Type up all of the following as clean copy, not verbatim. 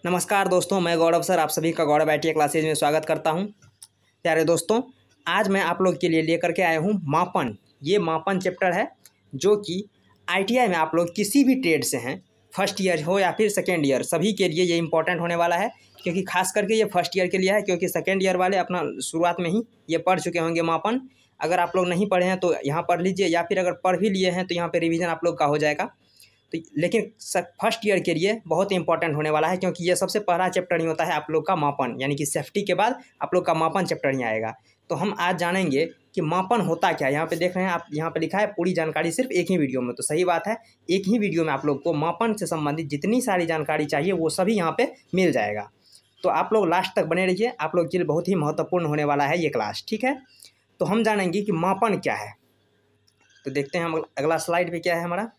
नमस्कार दोस्तों, मैं गौरव सर आप सभी का गौरव आईटीआई क्लासेज में स्वागत करता हूं। प्यारे दोस्तों, आज मैं आप लोग के लिए लेकर के आया हूं मापन। ये मापन चैप्टर है जो कि आईटीआई में आप लोग किसी भी ट्रेड से हैं, फर्स्ट ईयर हो या फिर सेकेंड ईयर, सभी के लिए ये इंपॉर्टेंट होने वाला है। क्योंकि खास करके ये फर्स्ट ईयर के लिए है, क्योंकि सेकेंड ईयर वाले अपना शुरुआत में ही ये पढ़ चुके होंगे मापन। अगर आप लोग नहीं पढ़े हैं तो यहाँ पढ़ लीजिए, या फिर अगर पढ़ भी लिए हैं तो यहाँ पर रिविज़न आप लोग का हो जाएगा। तो लेकिन फर्स्ट ईयर के लिए बहुत इंपॉर्टेंट होने वाला है, क्योंकि ये सबसे पहला चैप्टर ही होता है आप लोग का मापन, यानी कि सेफ्टी के बाद आप लोग का मापन चैप्टर ही आएगा। तो हम आज जानेंगे कि मापन होता क्या है। यहाँ पे देख रहे हैं आप, यहाँ पे लिखा है पूरी जानकारी सिर्फ एक ही वीडियो में। तो सही बात है, एक ही वीडियो में आप लोग को मापन से संबंधित जितनी सारी जानकारी चाहिए वो सभी यहाँ पे मिल जाएगा। तो आप लोग लास्ट तक बने रहिए, आप लोग के लिए बहुत ही महत्वपूर्ण होने वाला है ये क्लास, ठीक है। तो हम जानेंगे कि मापन क्या है। तो देखते हैं हम अगला स्लाइड पे क्या है हमारा।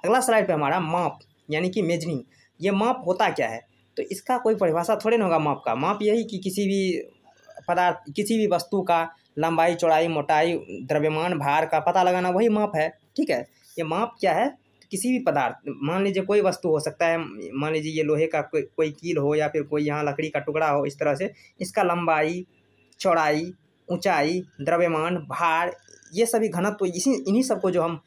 अगला स्लाइड पे हमारा माप यानी कि मेजरिंग। ये माप होता क्या है, तो इसका कोई परिभाषा थोड़े ना होगा माप का। माप यही कि किसी भी पदार्थ, किसी भी वस्तु का लंबाई, चौड़ाई, मोटाई, द्रव्यमान, भार का पता लगाना, वही माप है, ठीक है। ये माप क्या है, किसी भी पदार्थ, मान लीजिए कोई वस्तु हो सकता है, मान लीजिए ये लोहे का कोई कील हो या फिर कोई यहाँ लकड़ी का टुकड़ा हो, इस तरह से इसका लंबाई, चौड़ाई, ऊंचाई, द्रव्यमान, भार, ये सभी घनत्व, इन्हीं सबको जो हम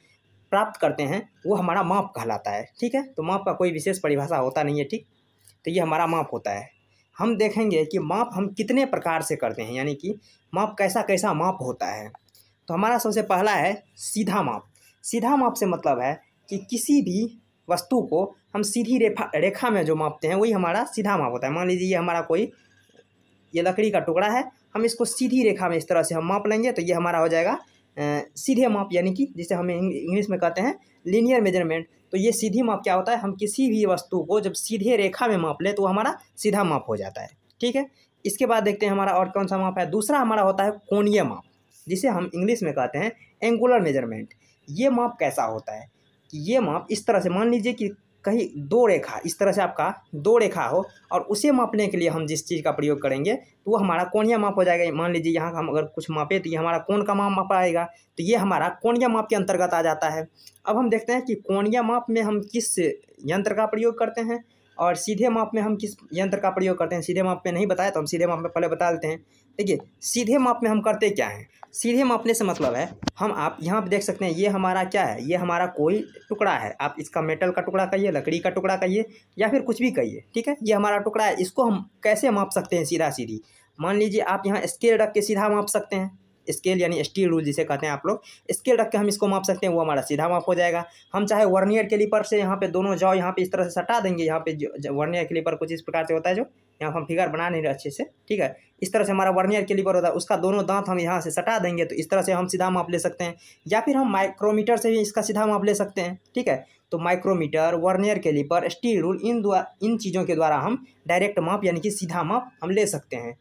प्राप्त करते हैं वो हमारा माप कहलाता है, ठीक है। तो माप का कोई विशेष परिभाषा होता नहीं है, ठीक। तो ये हमारा माप होता है। हम देखेंगे कि माप हम कितने प्रकार से करते हैं, यानी कि माप कैसा कैसा माप होता है। तो हमारा सबसे पहला है सीधा माप। सीधा माप से मतलब है कि किसी भी वस्तु को हम सीधी रेखा में जो मापते हैं वही हमारा सीधा माप होता है। मान लीजिए ये हमारा ये लकड़ी का टुकड़ा है, हम इसको सीधी रेखा में इस तरह से हम माप लेंगे तो ये हमारा हो जाएगा सीधे माप, यानी कि जिसे हम इंग्लिश में कहते हैं लीनियर मेजरमेंट। तो ये सीधी माप क्या होता है, हम किसी भी वस्तु को जब सीधे रेखा में माप ले तो हमारा सीधा माप हो जाता है, ठीक है। इसके बाद देखते हैं हमारा और कौन सा माप है। दूसरा हमारा होता है कोणीय माप, जिसे हम इंग्लिश में कहते हैं एंगुलर मेजरमेंट। ये माप कैसा होता है कि ये माप इस तरह से, मान लीजिए कि कहीं दो रेखा, इस तरह से आपका दो रेखा हो और उसे मापने के लिए हम जिस चीज़ का प्रयोग करेंगे तो वो हमारा कोणीय माप हो जाएगा। मान लीजिए यहाँ हम अगर कुछ मापे तो ये हमारा कोण का माप आएगा, तो ये हमारा कोणीय माप के अंतर्गत आ जाता है। अब हम देखते हैं कि कोणीय माप में हम किस यंत्र का प्रयोग करते हैं और सीधे माप में हम किस यंत्र का प्रयोग करते हैं। सीधे माप में नहीं बताया तो हम सीधे माप में पहले बता देते हैं। देखिए, सीधे माप में हम करते क्या हैं। सीधे मापने से मतलब है, आप यहाँ पे देख सकते हैं ये हमारा क्या है, ये हमारा कोई टुकड़ा है। आप इसका मेटल का टुकड़ा कहिए, लकड़ी का टुकड़ा कहिए या फिर कुछ भी कहिए, ठीक है। ये हमारा टुकड़ा है, इसको हम कैसे माप सकते हैं सीधा सीधी। मान लीजिए आप यहाँ स्केल रख के सीधा माप सकते हैं। स्केल यानी स्टील रूल जिसे कहते हैं आप लोग, स्केल रख के हम इसको माप सकते हैं, वो हमारा सीधा माप हो जाएगा। हम चाहे वर्नियर कैलिपर से यहाँ पे दोनों जाओ, यहाँ पे इस तरह से सटा देंगे। यहाँ पे वर्नियर कैलिपर कुछ इस प्रकार से होता है, जो यहाँ हम फिगर बना नहीं रहे अच्छे से, ठीक है। इस तरह से हमारा वर्नियर कैलिपर होता है, उसका दोनों दांत हम यहाँ से सटा देंगे तो इस तरह से हम सीधा माप ले सकते हैं। या फिर हम माइक्रोमीटर से भी इसका सीधा माप ले सकते हैं, ठीक है। तो micrometer, vernier caliper, steel rule, इन चीज़ों के द्वारा हम डायरेक्ट माप यानी कि सीधा माप हम ले सकते हैं,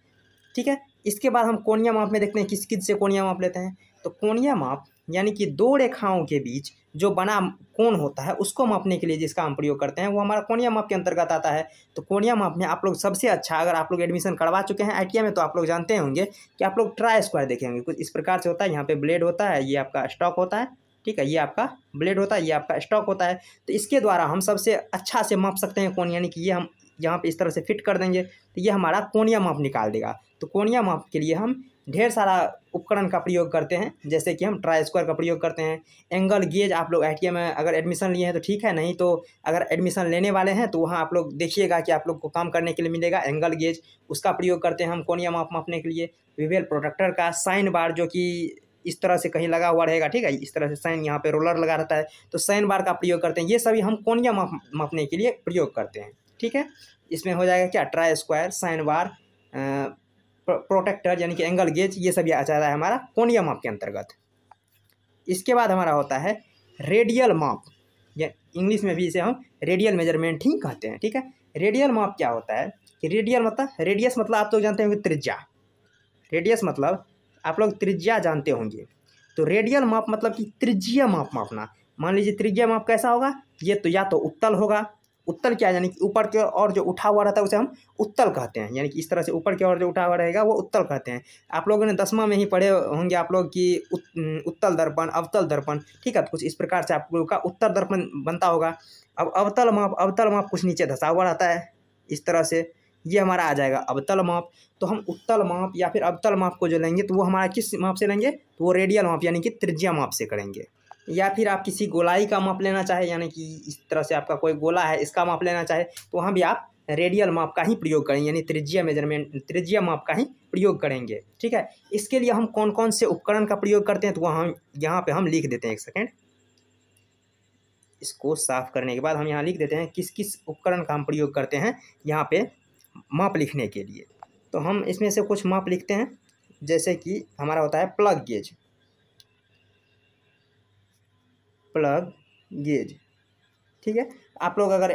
ठीक है। इसके बाद हम कोणीय माप में देखते हैं किस किस से कोणीय माप लेते हैं। तो कोणीय माप यानी कि दो रेखाओं के बीच जो बना कोण होता है उसको मापने के लिए जिसका हम प्रयोग करते हैं वो हमारा कोणीय माप के अंतर्गत आता है। तो कोणीय माप में आप लोग सबसे अच्छा, अगर आप लोग एडमिशन करवा चुके हैं आईटीआई में तो आप लोग जानते होंगे कि आप लोग ट्राई स्क्वायर देखेंगे। कुछ इस प्रकार से होता है, यहाँ पे ब्लेड होता है, ये आपका स्टॉक होता है, ठीक है। ये आपका ब्लेड होता है, ये आपका स्टॉक होता है। तो इसके द्वारा हम सबसे अच्छा से माप सकते हैं कोण, यानी कि ये हम यहाँ पे इस तरह से फिट कर देंगे तो ये हमारा कोणीय माप निकाल देगा। तो कोणीय माप के लिए हम ढेर सारा उपकरण का प्रयोग करते हैं, जैसे कि हम ट्राई स्क्वायर का प्रयोग करते हैं। एंगल गेज, आप लोग आईटीआई में अगर एडमिशन लिए हैं तो ठीक है, नहीं तो अगर एडमिशन लेने वाले हैं तो वहाँ आप लोग देखिएगा कि आप लोग को काम करने के लिए मिलेगा एंगल गेज, उसका प्रयोग करते हैं हम कोणीय माप मापने के लिए। विवेल प्रोट्रैक्टर का साइन बार, जो कि इस तरह से कहीं लगा हुआ रहेगा, ठीक है। इस तरह से साइन, यहाँ पे रोलर लगा रहता है तो साइन बार का प्रयोग करते हैं। ये सभी हम कोणीय माप मापने के लिए प्रयोग करते हैं, ठीक है। इसमें हो जाएगा क्या, try square, sine bar, protractor यानी कि एंगल गेज, ये सभी आ जाता है हमारा कोणीय माप के अंतर्गत। इसके बाद हमारा होता है रेडियल माप, या इंग्लिश में भी इसे हम रेडियल मेजरमेंट ही कहते हैं, ठीक है। रेडियल माप क्या होता है कि रेडियल मतलब, रेडियस मतलब आप लोग जानते होंगे त्रिज्या। रेडियस मतलब आप लोग त्रिज्या जानते होंगे। तो रेडियल माप मतलब कि त्रिज्यीय माप मापना। मान लीजिए त्रिज्यीय माप कैसा होगा, ये तो या तो उत्तल होगा। उत्तल क्या, यानी कि ऊपर की ओर जो उठा हुआ रहता है उसे हम उत्तल कहते हैं, यानी कि इस तरह से ऊपर की ओर जो उठा हुआ रहेगा वो उत्तल कहते हैं। आप लोगों ने 10वां में ही पढ़े होंगे आप लोग कि उत्तल दर्पण, अवतल दर्पण, ठीक है। तो कुछ इस प्रकार से आप लोगों का उत्तल दर्पण बनता होगा। अब अवतल माप कुछ नीचे धंसा हुआ रहता है, इस तरह से ये हमारा आ जाएगा अवतल माप। तो हम उत्तल माप या फिर अवतल माप को जो लेंगे तो वो हमारा किस माप से लेंगे, तो वो रेडियल माप यानी कि त्रिज्या माप से करेंगे। या फिर आप किसी गोलाई का माप लेना चाहे, यानी कि इस तरह से आपका कोई गोला है इसका माप लेना चाहे, तो वहाँ भी आप रेडियल माप का ही प्रयोग करेंगे, यानी त्रिज्या माप का ही प्रयोग करेंगे। ठीक है, इसके लिए हम कौन कौन से उपकरण का प्रयोग करते हैं तो वहाँ यहाँ पे हम लिख देते हैं। एक सेकेंड, इसको साफ करने के बाद हम यहाँ लिख देते हैं किस किस उपकरण का हम प्रयोग करते हैं यहाँ पे माप लिखने के लिए। तो हम इसमें से कुछ माप लिखते हैं, जैसे कि हमारा होता है प्लग गेज। ठीक है, आप लोग अगर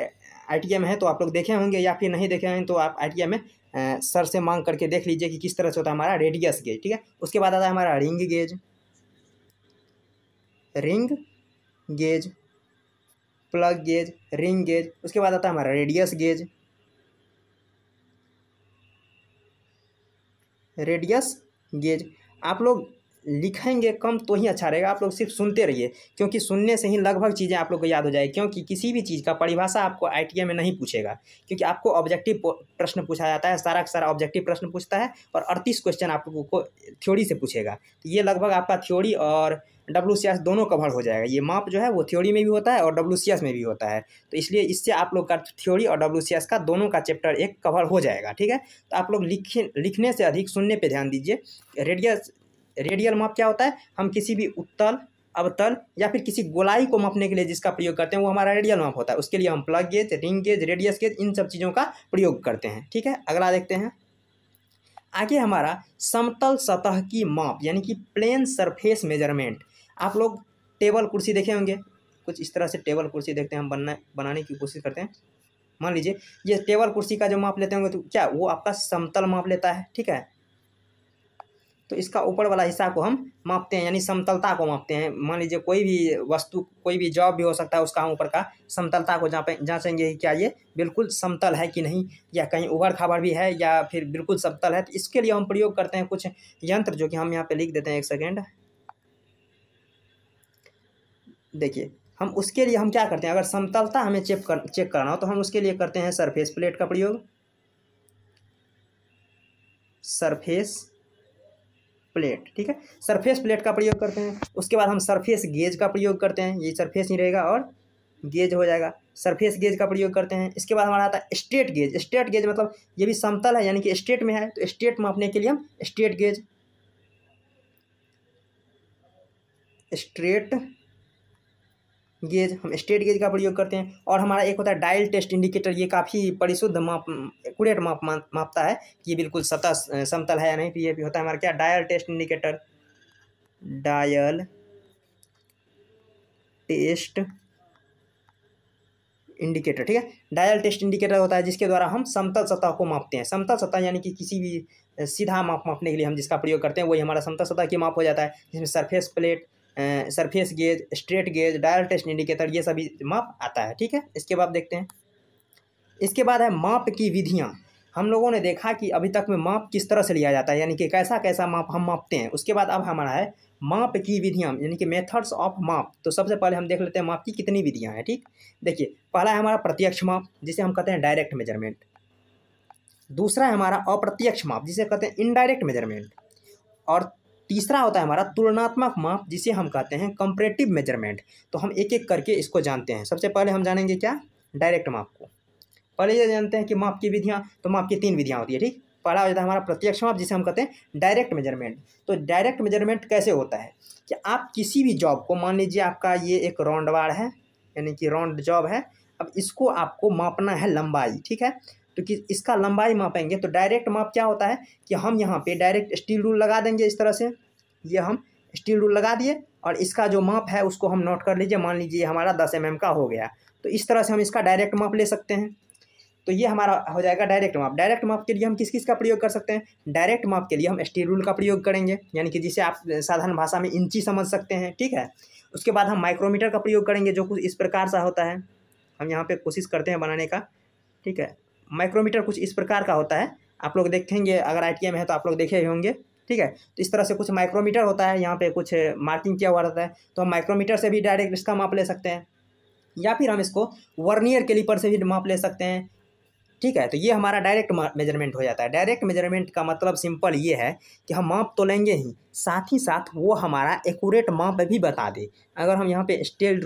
ITI में है तो आप लोग देखे होंगे, या फिर नहीं देखे हैं तो आप ITI में सर से मांग करके देख लीजिए कि किस तरह से होता है हमारा रेडियस गेज। ठीक है, उसके बाद आता है हमारा ring gauge, plug gauge, ring gauge. उसके बाद आता है हमारा रेडियस गेज। आप लोग लिखेंगे कम तो ही अच्छा रहेगा, आप लोग सिर्फ सुनते रहिए, क्योंकि सुनने से ही लगभग चीज़ें आप लोग को याद हो जाएगी। क्योंकि किसी भी चीज़ का परिभाषा आपको ITI में नहीं पूछेगा, क्योंकि आपको ऑब्जेक्टिव प्रश्न पूछा जाता है, सारा का सारा ऑब्जेक्टिव प्रश्न पूछता है, और 38 क्वेश्चन आप लोगों को थ्योरी से पूछेगा। तो ये लगभग आपका थ्योरी और WCS दोनों कवर हो जाएगा। ये माप जो है वो थ्योरी में भी होता है और WCS में भी होता है, तो इसलिए इससे आप लोग का थ्योरी और WCS का दोनों का चैप्टर एक कवर हो जाएगा। ठीक है, तो आप लोग लिखने से अधिक सुनने पे ध्यान दीजिए। रेडियल माप क्या होता है, हम किसी भी उत्तल, अवतल या फिर किसी गोलाई को मापने के लिए जिसका प्रयोग करते हैं वो हमारा रेडियल माप होता है। उसके लिए हम plug gauge, ring gauge, radius gauge, इन सब चीज़ों का प्रयोग करते हैं। ठीक है, अगला देखते हैं। आगे हमारा समतल सतह की माप यानी कि प्लेन सरफेस मेजरमेंट। आप लोग टेबल कुर्सी देखे होंगे, कुछ इस तरह से टेबल कुर्सी देखते हैं, हम बनाने की कोशिश करते हैं। मान लीजिए ये टेबल कुर्सी का जो माप लेते होंगे तो क्या वो आपका समतल माप लेता है। ठीक है, तो इसका ऊपर वाला हिस्सा को हम मापते हैं, यानी समतलता को मापते हैं। मान लीजिए कोई भी वस्तु, कोई भी जॉब भी हो सकता है, उसका हम ऊपर का समतलता को जांचेंगे कि क्या ये बिल्कुल समतल है कि नहीं, या कहीं उबड़ खाबड़ भी है या फिर बिल्कुल समतल है। तो इसके लिए हम प्रयोग करते हैं कुछ यंत्र, जो कि हम यहाँ पे लिख देते हैं। एक सेकेंड, देखिए हम उसके लिए हम क्या करते हैं, अगर समतलता हमें चेक करना हो तो हम उसके लिए करते हैं सरफेस प्लेट का प्रयोग। सरफेस प्लेट, ठीक है, सरफेस प्लेट का प्रयोग करते हैं। उसके बाद हम सरफेस गेज का प्रयोग करते हैं, ये सरफेस ही रहेगा और गेज हो जाएगा, सरफेस गेज का प्रयोग करते हैं। इसके बाद हमारा आता है स्ट्रेट गेज। स्ट्रेट गेज मतलब ये भी समतल है, यानी कि स्ट्रेट में है, तो स्ट्रेट मापने के लिए हम स्ट्रेट गेज हम स्ट्रेट गेज का प्रयोग करते हैं। और हमारा एक होता है डायल टेस्ट इंडिकेटर, ये काफ़ी परिशुद्ध एक्यूरेट मापता है कि ये बिल्कुल समतल है या नहीं। तो ये भी होता है हमारा क्या, डायल टेस्ट इंडिकेटर। ठीक है, डायल टेस्ट इंडिकेटर होता है जिसके द्वारा हम समतल सतह को मापते हैं। समतल सतह यानी कि किसी भी सीधा मापने के लिए हम जिसका प्रयोग करते हैं वही हमारा समतल सतह की माप हो जाता है, जिसमें surface plate, surface gauge, straight gauge, dial test indicator, ये सभी माप आता है। ठीक है, इसके बाद देखते हैं। इसके बाद है माप की विधियाँ। हम लोगों ने देखा कि अभी तक में माप किस तरह से लिया जाता है, यानी कि कैसा कैसा माप हम मापते हैं। उसके बाद अब हमारा है माप की विधियाँ, यानी कि मेथड्स ऑफ माप। तो सबसे पहले हम देख लेते हैं माप की कितनी विधियाँ हैं। ठीक, देखिए पहला है हमारा प्रत्यक्ष माप, जिसे हम कहते हैं डायरेक्ट मेजरमेंट। दूसरा है हमारा अप्रत्यक्ष माप, जिसे कहते हैं इनडायरेक्ट मेजरमेंट। और तीसरा होता है हमारा तुलनात्मक माप, जिसे हम कहते हैं कंपैरेटिव मेजरमेंट। तो हम एक एक करके इसको जानते हैं। सबसे पहले हम जानेंगे क्या, डायरेक्ट माप को। पहले ये जानते हैं कि माप की विधियाँ, तो माप की 3 विधियाँ होती है। ठीक, पहला हो जाता है हमारा प्रत्यक्ष माप, जिसे हम कहते हैं डायरेक्ट मेजरमेंट। तो डायरेक्ट मेजरमेंट कैसे होता है कि आप किसी भी जॉब को, मान लीजिए आपका ये एक राउंड बार है, यानी कि राउंड जॉब है, अब इसको आपको मापना है लंबाई। ठीक है, तो कि इसका लंबाई मापेंगे। तो डायरेक्ट माप क्या होता है कि हम यहाँ पे डायरेक्ट स्टील रूल लगा देंगे। इस तरह से ये हम स्टील रूल लगा दिए और इसका जो माप है उसको हम नोट कर लीजिए। मान लीजिए हमारा 10 mm का हो गया, तो इस तरह से हम इसका डायरेक्ट माप ले सकते हैं। तो ये हमारा हो जाएगा डायरेक्ट माप। डायरेक्ट माप के लिए हम किस किस का प्रयोग कर सकते हैं, डायरेक्ट माप के लिए हम स्टील रूल का प्रयोग करेंगे, यानी कि जिसे आप साधारण भाषा में इंची समझ सकते हैं। ठीक है, उसके बाद हम माइक्रोमीटर का प्रयोग करेंगे, जो कुछ इस प्रकार सा होता है। हम यहाँ पे कोशिश करते हैं बनाने का। ठीक है, माइक्रोमीटर कुछ इस प्रकार का होता है, आप लोग देखेंगे, अगर ITI में है तो आप लोग देखे होंगे। ठीक है, तो इस तरह से कुछ माइक्रोमीटर होता है, यहाँ पे कुछ मार्किंग किया हुआ रहता है, तो हम माइक्रोमीटर से भी डायरेक्ट इसका माप ले सकते हैं, या फिर हम इसको वर्नियर कैलिपर से भी माप ले सकते हैं। ठीक है। तो ये हमारा डायरेक्ट मेजरमेंट हो जाता है। डायरेक्ट मेजरमेंट का मतलब सिंपल ये है कि हम माप तो लेंगे ही, साथ ही साथ वो हमारा एक्यूरेट माप भी बता दे। अगर हम यहाँ पे स्टील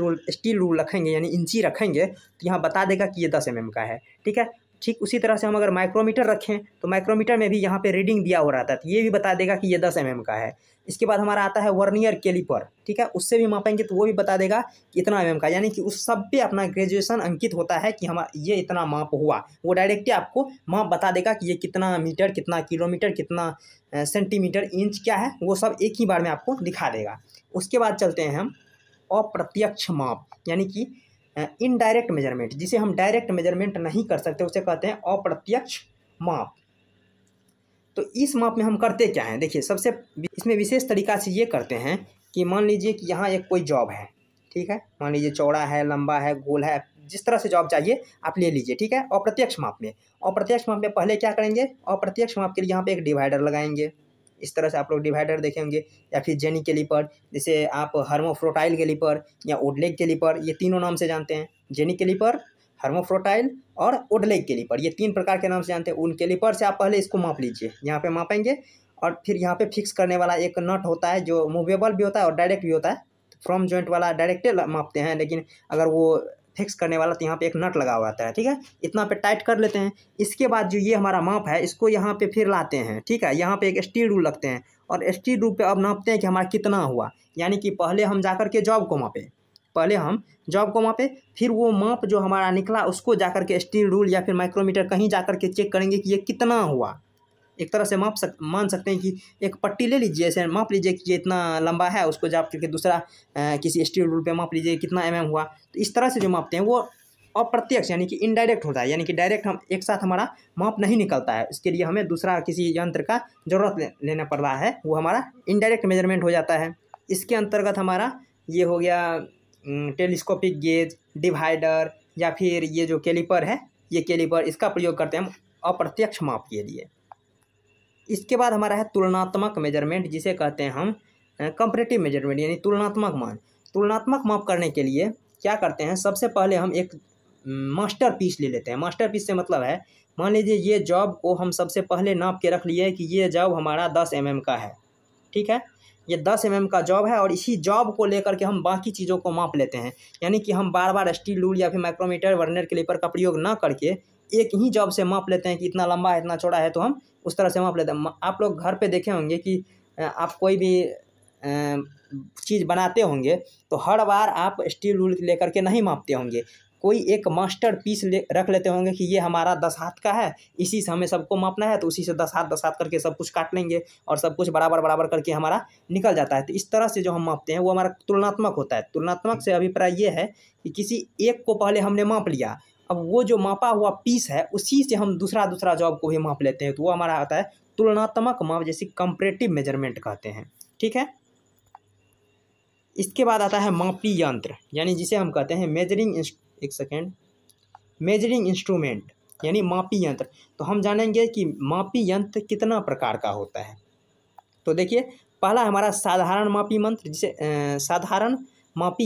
रूल रखेंगे यानी इंची रखेंगे तो यहाँ बता देगा कि ये 10 mm का है। ठीक है। ठीक उसी तरह से हम अगर माइक्रोमीटर रखें तो माइक्रोमीटर में भी यहाँ पे रीडिंग दिया हो रहा था, तो ये भी बता देगा कि ये 10 mm का है। इसके बाद हमारा आता है वर्नियर कैलिपर। ठीक है, उससे भी मापेंगे तो वो भी बता देगा कि इतना mm का, यानी कि उस सब पे अपना ग्रेजुएशन अंकित होता है कि हमारा ये इतना माप हुआ। वो डायरेक्ट आपको माप बता देगा कि ये कितना मीटर, कितना किलोमीटर, कितना सेंटीमीटर, इंच क्या है, वो सब एक ही बार में आपको दिखा देगा। उसके बाद चलते हैं हम अप्रत्यक्ष माप, यानी कि इनडायरेक्ट मेजरमेंट, जिसे हम डायरेक्ट मेजरमेंट नहीं कर सकते उसे कहते हैं अप्रत्यक्ष माप। तो इस माप में हम करते क्या हैं, देखिए सबसे इसमें विशेष तरीका से ये करते हैं कि मान लीजिए कि यहाँ एक कोई जॉब है। ठीक है, मान लीजिए चौड़ा है, लंबा है, गोल है, जिस तरह से जॉब चाहिए आप ले लीजिए। ठीक है, अप्रत्यक्ष माप में, अप्रत्यक्ष माप में पहले क्या करेंगे, अप्रत्यक्ष माप के लिए यहाँ पे एक डिवाइडर लगाएंगे। इस तरह से आप लोग डिवाइडर देखेंगे, या फिर जेनी कैलिपर, जैसे आप हर्मोफ्रोटाइल कैलिपर या ओडलेग कैलिपर, ये तीनों नाम से जानते हैं। जेनी कैलिपर, हर्मोफ्रोटाइल और ओडलेग कैलिपर, ये 3 प्रकार के नाम से जानते हैं। उन कैलिपर से आप पहले इसको माप लीजिए, यहाँ पे मापेंगे, और फिर यहाँ पे फिक्स करने वाला एक नट होता है जो मूवेबल भी होता है और डायरेक्ट भी होता है। फ्रॉम जॉइंट वाला डायरेक्ट मापते हैं, लेकिन अगर वो फिक्स करने वाला तो यहाँ पे एक नट लगा हुआ आता है। ठीक है, इतना पे टाइट कर लेते हैं। इसके बाद जो ये हमारा माप है इसको यहाँ पे फिर लाते हैं। ठीक है, यहाँ पे एक स्टील रूल रखते हैं और स्टील रूल पे अब नापते हैं कि हमारा कितना हुआ। यानी कि पहले हम जाकर के जॉब को मापे, फिर वो माप जो हमारा निकला उसको जाकर के स्टील रूल या फिर माइक्रोमीटर कहीं जाकर के चेक करेंगे कि ये कितना हुआ। एक तरह से मान सकते हैं कि एक पट्टी ले लीजिए, ऐसे माप लीजिए कि ये इतना लंबा है, उसको जा करके दूसरा किसी स्टील रूल पे माप लीजिए कितना mm हुआ। तो इस तरह से जो मापते हैं वो अप्रत्यक्ष यानी कि इनडायरेक्ट होता है, यानी कि डायरेक्ट हम एक साथ हमारा माप नहीं निकलता है। इसके लिए हमें दूसरा किसी यंत्र का ज़रूरत लेना पड़ रहा है, वो हमारा इनडायरेक्ट मेजरमेंट हो जाता है। इसके अंतर्गत हमारा ये हो गया टेलीस्कोपिक गेज, डिवाइडर, या फिर ये जो कैलिपर है, ये कैलिपर, इसका प्रयोग करते हैं हम अप्रत्यक्ष माप के लिए। इसके बाद हमारा है तुलनात्मक मेजरमेंट, जिसे कहते हैं हम कंपैरेटिव मेजरमेंट, यानी तुलनात्मक मान। तुलनात्मक माप करने के लिए क्या करते हैं, सबसे पहले हम एक मास्टर पीस ले लेते हैं। मास्टर पीस से मतलब है, मान लीजिए ये जॉब को हम सबसे पहले नाप के रख लिए कि ये जॉब हमारा 10 mm का है। ठीक है, ये 10 mm का जॉब है और इसी जॉब को लेकर के हम बाकी चीज़ों को माप लेते हैं। यानी कि हम बार बार स्टील रूल या फिर माइक्रोमीटर, वर्नियर कैलिपर का प्रयोग ना करके एक ही जॉब से माप लेते हैं कि इतना लंबा है, इतना चौड़ा है, तो हम उस तरह से माप लेते हैं। आप लोग घर पे देखे होंगे कि आप कोई भी चीज़ बनाते होंगे तो हर बार आप स्टील रूल लेकर के नहीं मापते होंगे, कोई एक मास्टर पीस रख लेते होंगे कि ये हमारा 10 हाथ का है, इसी से हमें सबको मापना है, तो उसी से 10 हाथ करके सब कुछ काट लेंगे और सब कुछ बराबर करके हमारा निकल जाता है। तो इस तरह से जो हम मापते हैं वो हमारा तुलनात्मक होता है। तुलनात्मक से अभिप्राय ये है कि किसी एक को पहले हमने माप लिया, अब वो जो मापा हुआ पीस है उसी से हम दूसरा जॉब को भी माप लेते हैं, तो वो हमारा आता है तुलनात्मक माप, जैसे कंपैरेटिव मेजरमेंट कहते हैं। ठीक है, इसके बाद आता है मापी यंत्र, यानी जिसे हम कहते हैं मेजरिंग इंस्ट्रूमेंट, यानी मापी यंत्र। तो हम जानेंगे कि मापी यंत्र कितना प्रकार का होता है। तो देखिए, पहला हमारा साधारण मापी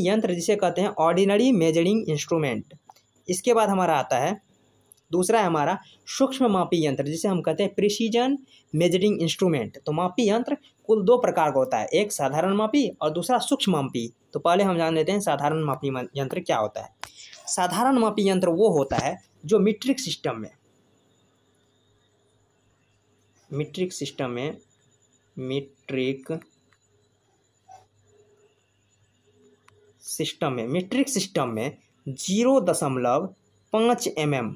यंत्र जिसे कहते हैं ऑर्डिनरी मेजरिंग इंस्ट्रूमेंट। इसके बाद हमारा आता है दूसरा है हमारा सूक्ष्म मापी यंत्र, जिसे हम कहते हैं प्रिसीजन मेजरिंग इंस्ट्रूमेंट। तो मापी यंत्र कुल 2 प्रकार का होता है, एक साधारण मापी और दूसरा सूक्ष्म मापी। तो पहले हम जान लेते हैं साधारण मापी यंत्र क्या होता है। साधारण मापी यंत्र वो होता है जो मीट्रिक सिस्टम में मीट्रिक सिस्टम में 0.5 mm,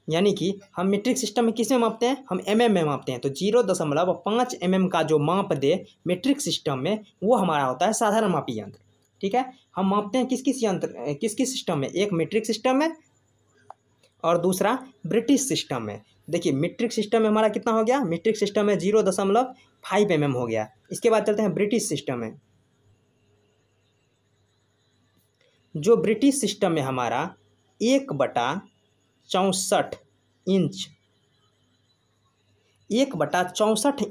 यानी कि हम मीट्रिक सिस्टम में किस में मापते हैं, हम mm में मापते हैं। तो 0.5 mm का जो माप दे मीट्रिक सिस्टम में, वो हमारा होता है साधारण मापी यंत्र। ठीक है, हम मापते हैं किस किस सिस्टम में, एक मीट्रिक सिस्टम में और दूसरा ब्रिटिश सिस्टम में। देखिए मीट्रिक सिस्टम में हमारा कितना हो गया, मीट्रिक सिस्टम में 0.5 mm हो गया। इसके बाद चलते हैं ब्रिटिश सिस्टम में। जो ब्रिटिश सिस्टम में हमारा 1/64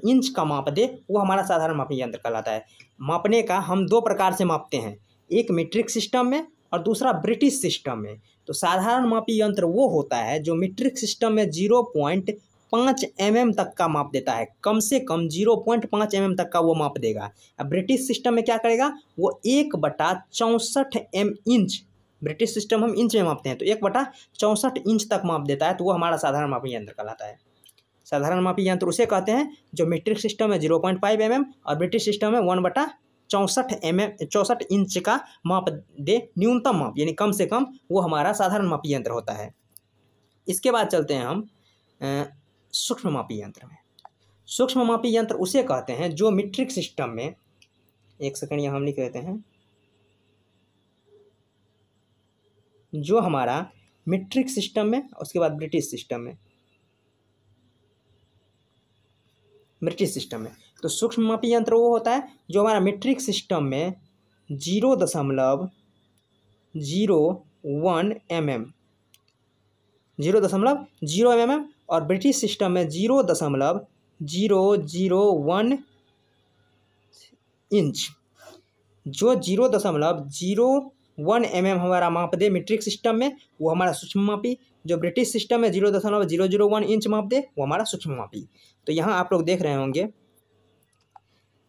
इंच का माप दे, वो हमारा साधारण मापी यंत्र कहलाता है। मापने का हम 2 प्रकार से मापते हैं, एक मीट्रिक सिस्टम में और दूसरा ब्रिटिश सिस्टम में। तो साधारण मापी यंत्र वो होता है जो मीट्रिक सिस्टम में 0.5 mm तक का माप देता है, कम से कम 0.5 mm तक का वो माप देगा। अब ब्रिटिश सिस्टम में क्या करेगा, वो 1/64 इंच, ब्रिटिश सिस्टम हम इंच में मापते हैं, तो 1/64 इंच तक माप देता है, तो वो हमारा साधारण मापी यंत्र कहलाता है। साधारण मापी यंत्र उसे कहते हैं जो मीट्रिक सिस्टम में 0.5 mm और ब्रिटिश सिस्टम में 1/64 इंच का माप दे, न्यूनतम माप यानी कम से कम, वो हमारा साधारण मापी यंत्र होता है। इसके बाद चलते हैं हम सूक्ष्म मापी यंत्र में। सूक्ष्म मापी यंत्र उसे कहते हैं जो मीट्रिक सिस्टम में, एक सेकंड यहाँ हम लिख लेते हैं, जो हमारा मीट्रिक सिस्टम में, उसके बाद ब्रिटिश सिस्टम में, ब्रिटिश सिस्टम में। तो सूक्ष्म मापी यंत्र वो होता है जो हमारा मीट्रिक सिस्टम में 0.01 mm, 0.0 mm और ब्रिटिश सिस्टम में 0.001 इंच। जो 0.01 mm हमारा माप दे मीट्रिक सिस्टम में, वो हमारा सूक्ष्म मापी। जो ब्रिटिश सिस्टम में 0.001 इंच माप दे, वो हमारा सूक्ष्म मापी। तो यहाँ आप लोग देख रहे होंगे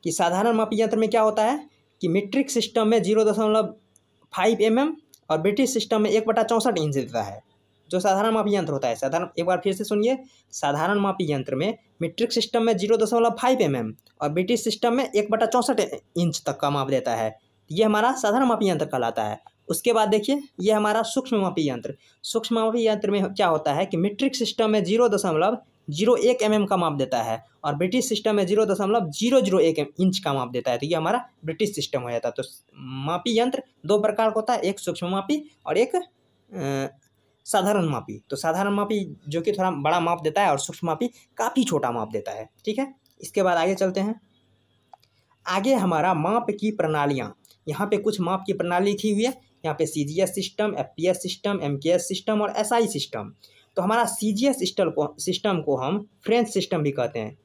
कि साधारण मापी यंत्र में क्या होता है कि मीट्रिक सिस्टम में 0.5 mm और ब्रिटिश सिस्टम में 1/64 इंच देता है, जो साधारण मापी यंत्र होता है। साधारण, एक बार फिर से सुनिए, साधारण मापी यंत्र में मीट्रिक सिस्टम में 0.5 mm और ब्रिटिश सिस्टम में 1/64 इंच तक का माप देता है, ये हमारा साधारण मापी यंत्र कहलाता है। उसके बाद देखिए, ये हमारा सूक्ष्म मापी यंत्र। सूक्ष्म मापी यंत्र में क्या होता है कि मीट्रिक सिस्टम में 0.01 mm का माप देता है और ब्रिटिश सिस्टम में 0.001 इंच का माप देता है, तो ये हमारा ब्रिटिश सिस्टम हो जाता है। तो मापी यंत्र दो प्रकार का होता है, एक सूक्ष्म मापी और एक साधारण मापी। तो साधारण मापी जो कि थोड़ा बड़ा माप देता है और सूक्ष्म मापी काफ़ी छोटा माप देता है, ठीक है। इसके बाद आगे चलते हैं। आगे हमारा माप की प्रणालियाँ, यहाँ पे कुछ माप की प्रणाली लिखी हुई है। यहाँ पे CGS system, FPS system, MKS system और SI सिस्टम। तो हमारा CGS सिस्टम को हम फ्रेंच सिस्टम भी कहते हैं,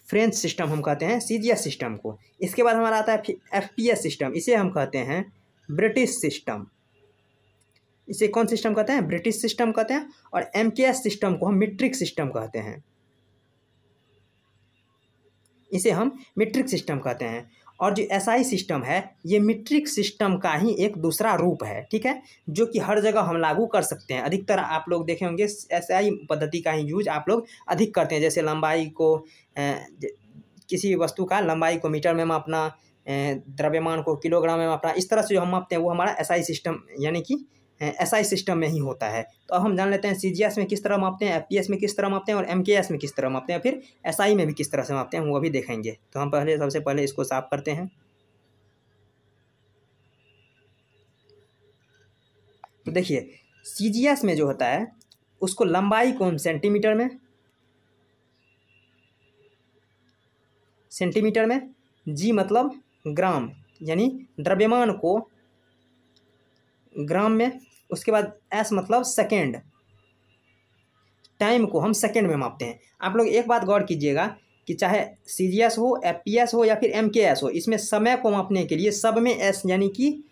फ्रेंच सिस्टम हम कहते हैं CGS सिस्टम को। इसके बाद हमारा आता है FPS सिस्टम, इसे हम कहते हैं ब्रिटिश सिस्टम। इसे कौन सिस्टम कहते हैं, ब्रिटिश सिस्टम कहते हैं। और MKS सिस्टम को हम मीट्रिक सिस्टम कहते हैं, इसे हम मीट्रिक सिस्टम कहते हैं। और जो SI सिस्टम है, ये मीट्रिक सिस्टम का ही एक दूसरा रूप है, ठीक है, जो कि हर जगह हम लागू कर सकते हैं। अधिकतर आप लोग देखे होंगे SI पद्धति का ही यूज आप लोग अधिक करते हैं, जैसे लंबाई को, किसी भी वस्तु का लंबाई को मीटर में मापना, द्रव्यमान को किलोग्राम में मापना, इस तरह से जो हम मापते हैं वो हमारा SI सिस्टम यानी कि SI सिस्टम में ही होता है। तो अब हम जान लेते हैं CGS में किस तरह मापते हैं, FPS में किस तरह मापते हैं और MKS में किस तरह मापते हैं, फिर SI में भी किस तरह से मापते हैं, वो भी देखेंगे। तो हम सबसे पहले इसको साफ करते हैं। तो देखिए, CGS में जो होता है उसको लंबाई को हम सेंटीमीटर में, G मतलब ग्राम, यानी द्रव्यमान को ग्राम में, उसके बाद S मतलब सेकेंड, टाइम को हम सेकेंड में मापते हैं। आप लोग एक बात गौर कीजिएगा कि चाहे CGS हो, FPS हो या फिर MKS हो, इसमें समय को मापने के लिए सब में S यानी कि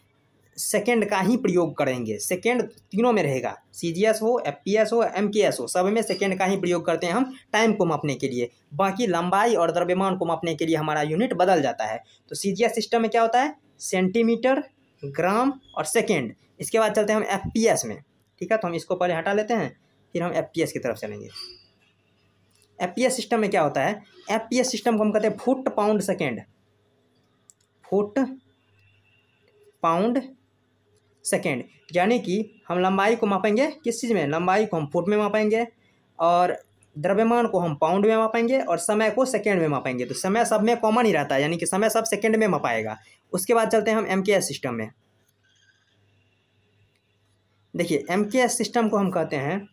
सेकेंड का ही प्रयोग करेंगे। सेकेंड तीनों में रहेगा, CGS हो, FPS हो, MKS हो, सब में सेकेंड का ही प्रयोग करते हैं हम टाइम को मापने के लिए। बाकी लंबाई और द्रव्यमान को मापने के लिए हमारा यूनिट बदल जाता है। तो CGS सिस्टम में क्या होता है, सेंटीमीटर, ग्राम और सेकेंड। इसके बाद चलते हैं हम FPS में, ठीक है। तो हम इसको पहले हटा लेते हैं, फिर हम FPS की तरफ चलेंगे। FPS सिस्टम में क्या होता है, FPS सिस्टम को हम कहते हैं foot pound second, foot pound second. यानी कि हम लंबाई को मापेंगे किस चीज़ में, लंबाई को हम फुट में मापेंगे और द्रव्यमान को हम पाउंड में मापेंगे और समय को सेकेंड में मापेंगे। तो समय सब में कॉमन ही रहता है, यानी कि समय सब सेकेंड में मापाएगा। उसके बाद चलते हैं हम MKS सिस्टम में। देखिए, MKS सिस्टम को हम कहते हैं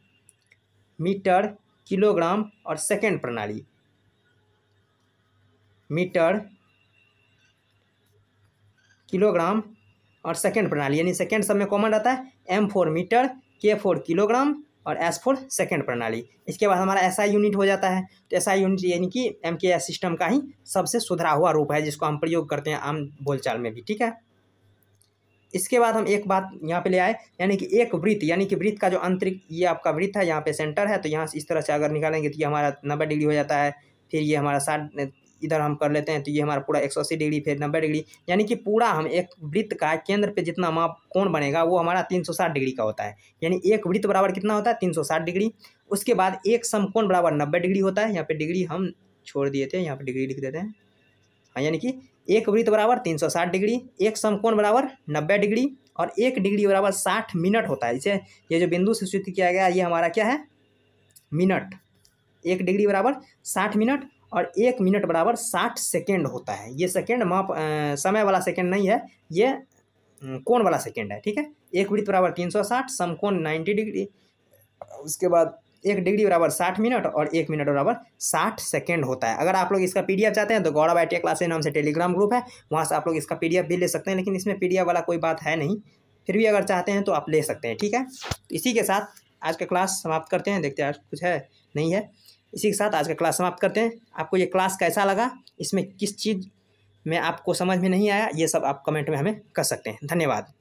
मीटर, किलोग्राम और सेकेंड प्रणाली। मीटर, किलोग्राम और सेकेंड प्रणाली, यानी सेकेंड सब में कॉमन रहता है। M4 मीटर, K4 किलोग्राम, और एस फॉर सेकेंड प्रणाली। इसके बाद हमारा एसआई यूनिट हो जाता है। तो एसआई यूनिट यानी कि एमकेएस सिस्टम का ही सबसे सुधरा हुआ रूप है, जिसको हम प्रयोग करते हैं आम बोलचाल में भी, ठीक है। इसके बाद हम एक बात यहाँ पे ले आए, यानी कि एक वृत्त, यानी कि वृत्त का जो आंतरिक, ये आपका वृत्त है, यहाँ पे सेंटर है, तो यहाँ से इस तरह से अगर निकालेंगे तो ये हमारा 90 डिग्री हो जाता है। फिर ये हमारा 60 इधर हम कर लेते हैं तो ये हमारा पूरा 180 डिग्री, फिर 90 डिग्री, यानी कि पूरा हम एक वृत्त का केंद्र पे जितना माप कोण बनेगा वो हमारा 360 डिग्री का होता है। यानी एक वृत्त बराबर कितना होता है, 360 डिग्री। उसके बाद एक समकोण बराबर 90 डिग्री होता है। यहाँ पे डिग्री हम छोड़ दिए थे, यहाँ पे डिग्री लिख देते हैं। हाँ, यानी कि एक वृत्त बराबर 360 डिग्री, एक समकोण बराबर 90 डिग्री और एक डिग्री बराबर 60 मिनट होता है। इसे ये जो बिंदु से सूचित किया गया ये हमारा क्या है, मिनट। एक डिग्री बराबर 60 मिनट और एक मिनट बराबर 60 सेकेंड होता है। ये सेकेंड माप समय वाला सेकेंड नहीं है, ये कोण वाला सेकेंड है, ठीक है। एक वृत्त बराबर 360, समकोण 90 डिग्री, उसके बाद एक डिग्री बराबर 60 मिनट और एक मिनट बराबर 60 सेकेंड होता है। अगर आप लोग इसका पीडीएफ चाहते हैं तो गौरव ITI क्लासेज नाम से टेलीग्राम ग्रुप है, वहाँ से आप लोग इसका पीडीएफ भी ले सकते हैं, लेकिन इसमें पीडीएफ वाला कोई बात है नहीं, फिर भी अगर चाहते हैं तो आप ले सकते हैं, ठीक है। तो इसी के साथ आज का क्लास समाप्त करते हैं। देखते हैं आज कुछ है नहीं है। इसी के साथ आज का क्लास समाप्त करते हैं। आपको ये क्लास कैसा लगा, इसमें किस चीज़ में आपको समझ में नहीं आया, ये सब आप कमेंट में हमें कर सकते हैं। धन्यवाद।